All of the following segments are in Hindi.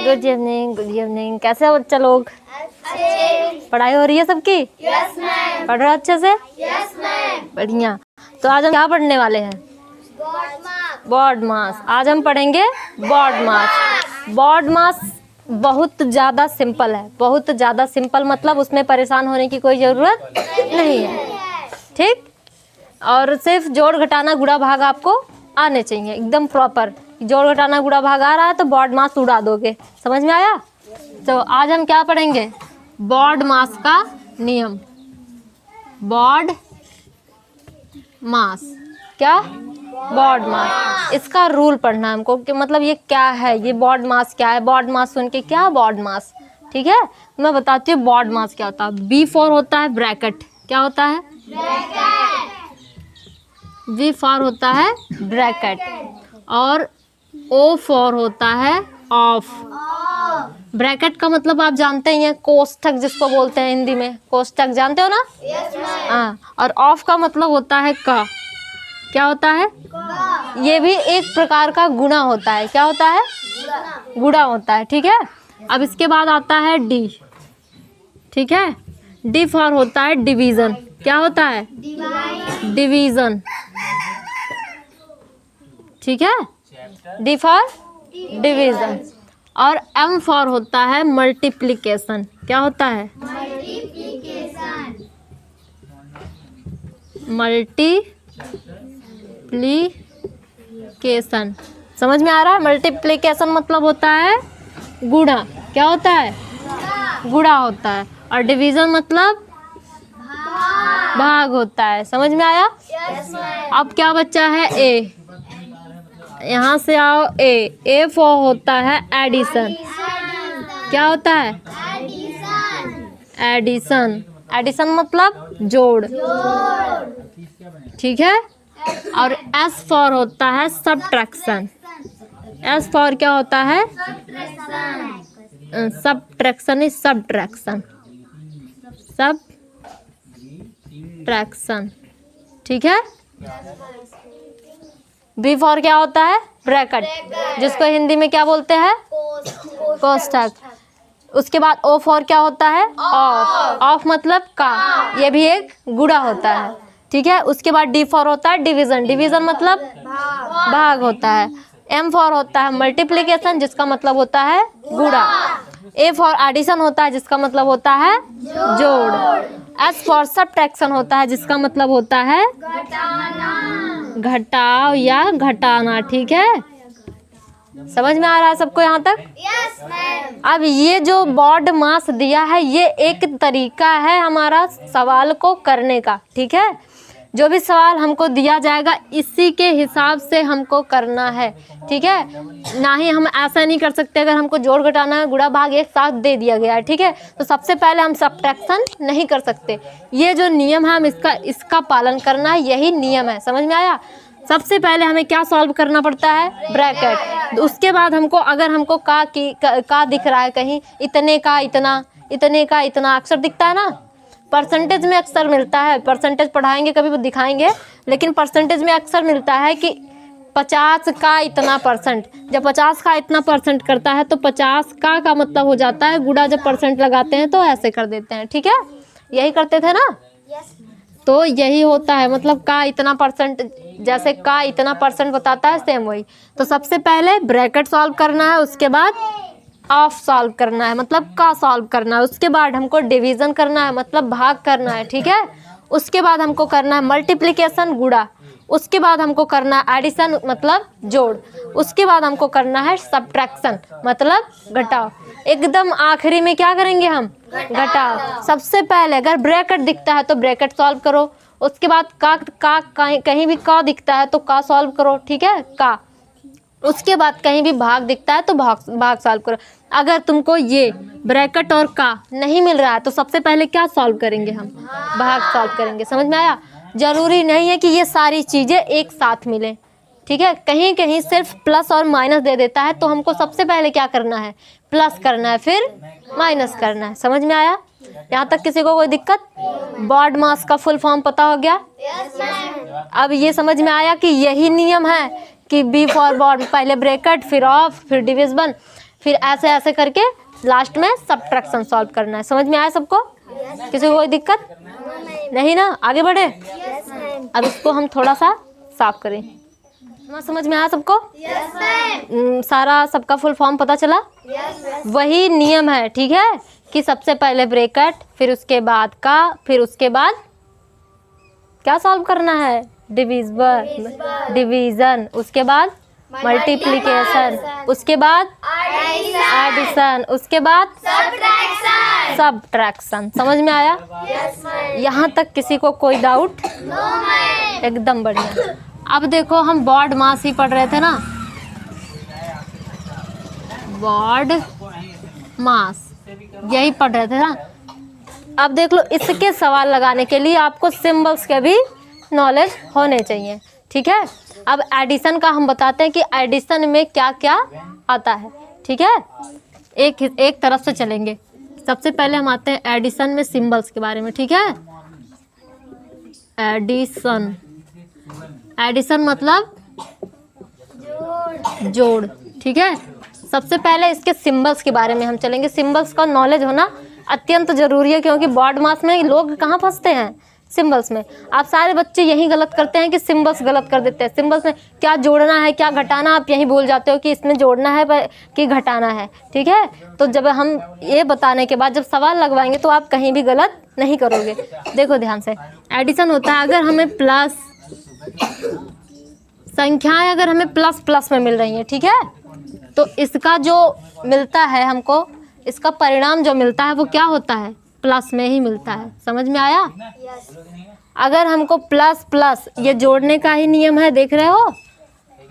Good evening, good evening. कैसे हो बच्चा लोग? पढ़ाई हो रही है सबकी? Yes ma'am. पढ़ रहे हो अच्छे से? Yes ma'am. बढ़िया। तो आज हम क्या पढ़ने वाले हैं? बॉड मास। आज हम पढ़ेंगे बॉड मास। बॉड मास बहुत ज़्यादा सिंपल है, बहुत ज़्यादा सिंपल, मतलब उसमें परेशान होने की कोई ज़रूरत नहीं है, ठीक। और सिर्फ जोड़ घटाना गुणा भाग आपको आने चाहिए एकदम प्रॉपर। जोड़ घटाना गुणा भाग आ रहा है तो बॉड मास उड़ा दोगे। समझ में आया? तो आज हम क्या पढ़ेंगे? बॉड मास का नियम। बॉड मास क्या? बॉड मास। इसका रूल पढ़ना है हमको कि मतलब ये क्या है, ये बॉड मास क्या है। बॉड मास सुन के क्या बॉड मास, ठीक है। मैं बताती हूँ बॉड मास क्या होता है। बी फॉर होता है ब्रैकेट। क्या होता है? वी फॉर होता है ब्रैकेट। और ओ फॉर होता है ऑफ। ब्रैकेट का मतलब आप जानते ही हैं, कोष्ठक जिसको बोलते हैं हिंदी में। कोष्ठक जानते हो ना? हाँ। और ऑफ का मतलब होता है का। क्या होता है? ये भी एक प्रकार का गुणा होता है। क्या होता है? गुणा होता है, ठीक है। अब इसके बाद आता है डी, ठीक है। डी फॉर होता है डिवीजन। क्या होता है? डिवीजन, ठीक है। D for division. और एम फॉर होता है मल्टीप्लिकेशन। क्या होता है? मल्टीप्लिकेशन। समझ में आ रहा है? मल्टीप्लिकेशन मतलब होता है गुणा। क्या होता है? गुणा होता है। और डिवीजन मतलब भाग होता है। समझ में आया? अब क्या बच्चा है? ए। यहाँ से आओ ए। ए फॉर होता है एडिशन। क्या होता है? एडिशन। एडिशन मतलब जोड़, ठीक है। और एस फॉर होता है सब्ट्रैक्शन। एस फॉर क्या होता है? Subtraction is subtraction. सब्ट्रैक्शन, ठीक है। बी फॉर क्या होता है? ब्रैकेट, जिसको हिंदी में क्या बोलते हैं? कोष्ठक। उसके बाद ओ फॉर क्या होता है? ऑफ। ऑफ मतलब का। ये भी एक गुणा होता है, ठीक है। उसके बाद डी फॉर होता है डिवीजन। डिवीजन मतलब भाग होता है। एम फॉर होता है मल्टीप्लिकेशन, जिसका मतलब होता है गुणा। ए फॉर एडिशन होता है, जिसका मतलब होता है जोड़। एस फॉर सब्ट्रैक्शन होता है, जिसका मतलब होता है घटाव या घटाना, ठीक है। समझ में आ रहा है सबको यहाँ तक? Yes ma'am. अब ये जो बॉड मास दिया है, ये एक तरीका है हमारा सवाल को करने का, ठीक है। जो भी सवाल हमको दिया जाएगा इसी के हिसाब से हमको करना है, ठीक है। ना ही हम ऐसा नहीं कर सकते अगर हमको जोड़ घटाना है, गुणा भाग एक साथ दे दिया गया है, ठीक है। तो सबसे पहले हम सब्ट्रैक्शन नहीं कर सकते। ये जो नियम है हम इसका पालन करना है, यही नियम है। समझ में आया? सबसे पहले हमें क्या सॉल्व करना पड़ता है? ब्रैकेट। उसके बाद हमको अगर हमको का दिख रहा है कहीं, इतने का इतना, इतने का इतना अक्सर दिखता है ना, परसेंटेज में अक्सर मिलता है। परसेंटेज पढ़ाएंगे कभी वो दिखाएंगे, लेकिन परसेंटेज में अक्सर मिलता है कि 50 का इतना परसेंट। जब 50 का इतना परसेंट करता है तो 50 का मतलब हो जाता है गुणा। जब परसेंट लगाते हैं तो ऐसे कर देते हैं, ठीक है। यही करते थे ना? तो यही होता है, मतलब का इतना परसेंट, जैसे का इतना परसेंट बताता है, सेम वही। तो सबसे पहले ब्रैकेट सॉल्व करना है, उसके बाद ऑफ सॉल्व करना है, मतलब का सॉल्व करना है। उसके बाद हमको डिवीजन करना है, मतलब भाग करना है, ठीक है। उसके बाद हमको करना है मल्टीप्लिकेशन, गुणा। उसके बाद हमको करना है एडिशन, मतलब जोड़। उसके बाद हमको करना है सब्ट्रैक्शन, मतलब घटाव। एकदम आखिरी में क्या करेंगे हम? घटाव। सबसे पहले अगर ब्रैकेट दिखता है तो ब्रैकेट सॉल्व करो। उसके बाद कहीं भी का दिखता है तो का सॉल्व करो, ठीक है, का। उसके बाद कहीं भी भाग दिखता है तो भाग सॉल्व करो। अगर तुमको ये ब्रैकेट और का नहीं मिल रहा है तो सबसे पहले क्या सॉल्व करेंगे हम? भाग सॉल्व करेंगे। समझ में आया? जरूरी नहीं है कि ये सारी चीज़ें एक साथ मिलें, ठीक है। कहीं कहीं सिर्फ प्लस और माइनस दे देता है, तो हमको सबसे पहले क्या करना है? प्लस करना है, फिर माइनस करना है। समझ में आया? यहाँ तक किसी को कोई दिक्कत? बॉड मास का फुल फॉर्म पता हो गया? Yes ma'am. अब ये समझ में आया कि यही नियम है कि बी फॉर बॉड, पहले ब्रैकेट फिर ऑफ फिर डिविजन, फिर ऐसे ऐसे करके लास्ट में सब्ट्रैक्शन सॉल्व करना है। समझ में आया सबको? किसी को कोई दिक्कत नहीं ना? आगे बढ़े। Yes ma'am. अब इसको हम थोड़ा सा साफ करें। समझ में आया सबको? Yes ma'am. सारा सबका फुल फॉर्म पता चला? यस। वही नियम है, ठीक है, कि सबसे पहले ब्रैकेट, फिर उसके बाद का, फिर उसके बाद क्या सॉल्व करना है? डिवीजन, उसके बाद मल्टीप्लिकेशन, उसके बाद एडिशन, उसके बाद सब्ट्रैक्शन। समझ में आया? Yes ma'am. यहाँ तक किसी को कोई डाउट? No ma'am. एकदम बढ़िया। अब देखो हम बॉड मास ही पढ़ रहे थे ना, बॉड मास यही पढ़ रहे थे ना। अब देख लो, इसके सवाल लगाने के लिए आपको सिंबल्स के भी नॉलेज होने चाहिए, ठीक है। अब एडिशन का हम बताते हैं कि एडिशन में क्या क्या आता है, ठीक है। एक तरफ से चलेंगे। सबसे पहले हम आते हैं एडिशन में सिंबल्स के बारे में, ठीक है। एडिशन, एडिशन मतलब जोड़, ठीक है। सबसे पहले इसके सिंबल्स के बारे में हम चलेंगे। सिंबल्स का नॉलेज होना अत्यंत जरूरी है, क्योंकि बॉड मास में लोग कहाँ फंसते हैं? सिंबल्स में। आप सारे बच्चे यही गलत करते हैं कि सिंबल्स गलत कर देते हैं। सिंबल्स में क्या जोड़ना है क्या घटाना, आप यही भूल जाते हो कि इसमें जोड़ना है कि घटाना है, ठीक है। तो जब हम ये बताने के बाद जब सवाल लगवाएंगे तो आप कहीं भी गलत नहीं करोगे। देखो ध्यान से, एडिशन होता है अगर हमें प्लस संख्याएं अगर हमें प्लस प्लस में मिल रही हैं, ठीक है, तो इसका जो मिलता है हमको, इसका परिणाम जो मिलता है वो क्या होता है? प्लस में ही मिलता है। समझ में आया? यस। अगर हमको प्लस प्लस, ये जोड़ने का ही नियम है, देख रहे हो।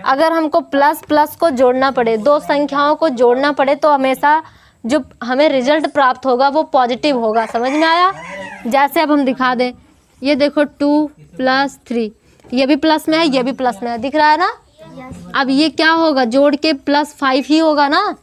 अगर हमको प्लस प्लस को जोड़ना पड़े, दो संख्याओं को जोड़ना पड़े, तो हमेशा जो हमें रिजल्ट प्राप्त होगा वो पॉजिटिव होगा। समझ में आया? जैसे अब हम दिखा दें, ये देखो 2 + 3, ये भी प्लस में है, ये भी प्लस में है, दिख रहा है ना। अब ये क्या होगा? जोड़ के +5 ही होगा ना,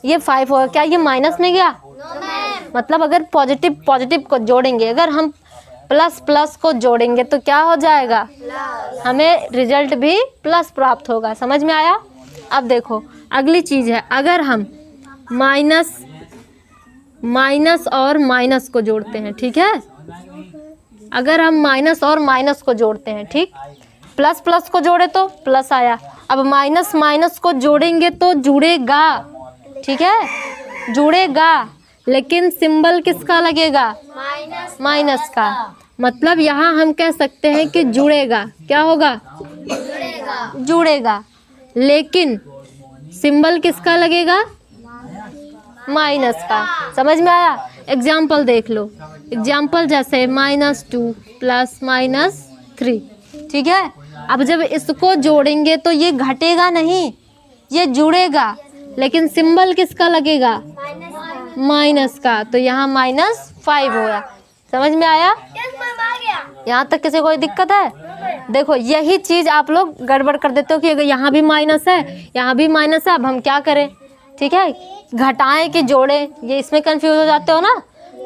ये 5 होगा। क्या ये माइनस में गया? मतलब अगर पॉजिटिव को जोड़ेंगे, अगर हम प्लस प्लस को जोड़ेंगे तो क्या हो जाएगा? हमें रिजल्ट भी प्लस प्राप्त होगा। समझ में आया? अब देखो अगली चीज़ है, अगर हम माइनस और माइनस को जोड़ते हैं, ठीक है। अगर हम माइनस और माइनस को जोड़ते हैं, ठीक, प्लस प्लस को जोड़े तो प्लस आया। अब माइनस माइनस को जोड़ेंगे तो जुड़ेगा, ठीक है, जुड़ेगा, लेकिन सिंबल किसका लगेगा? माइनस का। मतलब यहाँ हम कह सकते हैं कि जुड़ेगा। क्या होगा? जुड़ेगा, लेकिन सिंबल किसका लगेगा? माइनस का। समझ में आया? एग्जाम्पल देख लो। एग्जाम्पल जैसे -2 + -3, ठीक है। अब जब इसको जोड़ेंगे तो ये घटेगा नहीं, ये जुड़ेगा, लेकिन सिंबल किसका लगेगा? माइनस का। तो यहाँ -5 होगा। समझ में आया? यहाँ तक किसी कोई दिक्कत है? देखो यही चीज़ आप लोग गड़बड़ कर देते हो कि अगर यहाँ भी माइनस है, यहाँ भी माइनस है, अब हम क्या करें? ठीक है, घटाएं कि जोड़ें, ये इसमें कंफ्यूज हो जाते हो ना।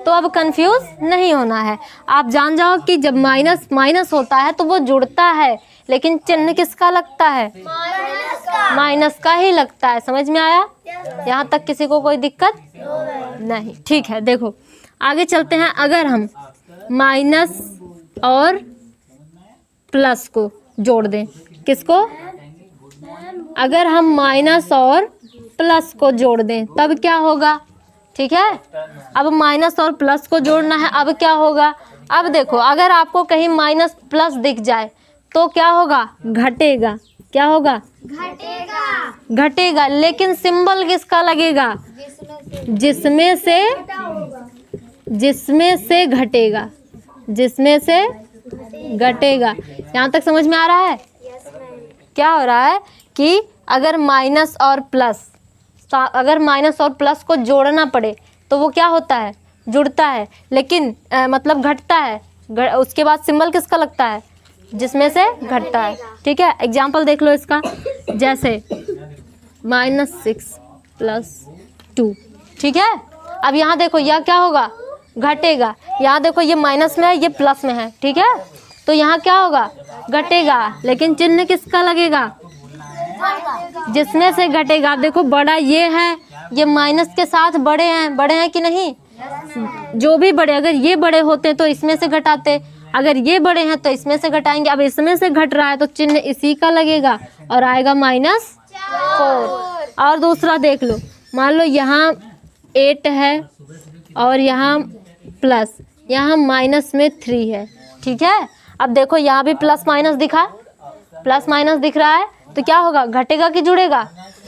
तो अब कंफ्यूज नहीं होना है। आप जान जाओ कि जब माइनस माइनस होता है तो वो जुड़ता है, लेकिन चिन्ह किसका लगता है? माइनस का ही लगता है। समझ में आया? यहाँ तक किसी को कोई दिक्कत नहीं? ठीक है, देखो आगे चलते हैं। अगर हम माइनस और प्लस को जोड़ दें, किसको? अगर हम माइनस और प्लस को जोड़ दें तब क्या होगा? ठीक है, अब माइनस और प्लस को जोड़ना है, अब क्या होगा? अब देखो, अगर आपको कहीं माइनस प्लस दिख जाए तो क्या होगा? घटेगा। क्या होगा? घटेगा, लेकिन सिंबल किसका लगेगा? जिसमें से घटेगा, जिसमें से घटेगा। यहाँ तक समझ में आ रहा है? क्या हो रहा है कि अगर माइनस और प्लस को जोड़ना पड़े तो वो क्या होता है? जुड़ता है, लेकिन मतलब घटता है। उसके बाद सिंबल किसका लगता है? जिसमें से घटता है। ठीक है, एग्जाम्पल देख लो इसका। जैसे -6 + 2, ठीक है। अब यहाँ देखो, यह क्या होगा? घटेगा। यहाँ देखो, ये माइनस में है, ये प्लस में है, ठीक है। तो यहाँ क्या होगा? घटेगा, लेकिन चिन्ह किसका लगेगा? जिसमें से घटेगा। आप देखो बड़ा ये है, ये माइनस के साथ बड़े हैं कि नहीं? जो भी बड़े, अगर ये बड़े होते तो इसमें से घटाते, अगर ये बड़े हैं तो इसमें से घटाएंगे। अब इसमें से घट रहा है तो चिन्ह इसी का लगेगा और आएगा -4। और दूसरा देख लो, मान लो यहाँ 8 है और यहाँ प्लस, यहाँ माइनस में 3 है, ठीक है। अब देखो यहाँ भी प्लस माइनस दिखा, प्लस माइनस दिख रहा है, तो क्या होगा? घटेगा कि जुड़ेगा?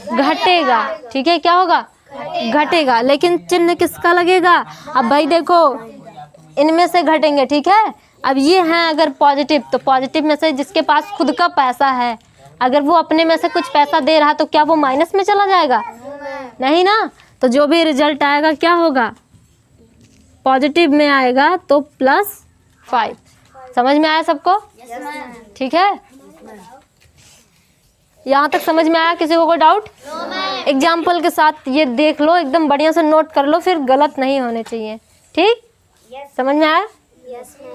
घटेगा, ठीक है। क्या होगा? घटेगा। लेकिन चिन्ह किसका लगेगा? अब भाई देखो इनमें से घटेंगे, ठीक है। अब ये हैं अगर पॉजिटिव, तो पॉजिटिव में से जिसके पास खुद का पैसा है, अगर वो अपने में से कुछ पैसा दे रहा तो क्या वो माइनस में चला जाएगा? नहीं ना। तो जो भी रिजल्ट आएगा क्या होगा? पॉजिटिव में आएगा तो +5। समझ में आया सबको? ठीक है, यहाँ तक समझ में आया? किसी को कोई डाउट? एग्जाम्पल के साथ ये देख लो, एकदम बढ़िया से नोट कर लो, फिर गलत नहीं होने चाहिए, ठीक? समझ में आया?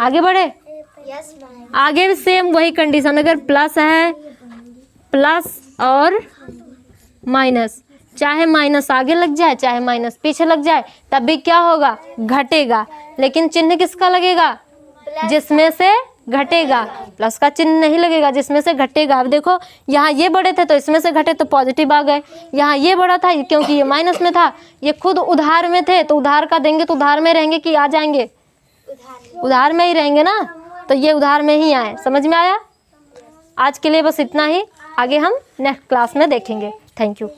आगे बढ़े। आगे भी सेम वही कंडीशन, अगर प्लस है, प्लस और माइनस, चाहे माइनस आगे लग जाए चाहे माइनस पीछे लग जाए, तब भी क्या होगा? घटेगा। लेकिन चिन्ह किसका लगेगा? जिसमें से घटेगा। प्लस का चिन्ह नहीं लगेगा, जिसमें से घटेगा। अब देखो यहाँ ये बड़े थे तो इसमें से घटे तो पॉजिटिव आ गए, यहाँ ये बड़ा था क्योंकि ये माइनस में था, ये खुद उधार में थे तो उधार का देंगे तो उधार में रहेंगे कि आ जाएंगे? उधार में ही रहेंगे ना, तो ये उधार में ही आए। समझ में आया? आज के लिए बस इतना ही, आगे हम नेक्स्ट क्लास में देखेंगे। Thank you.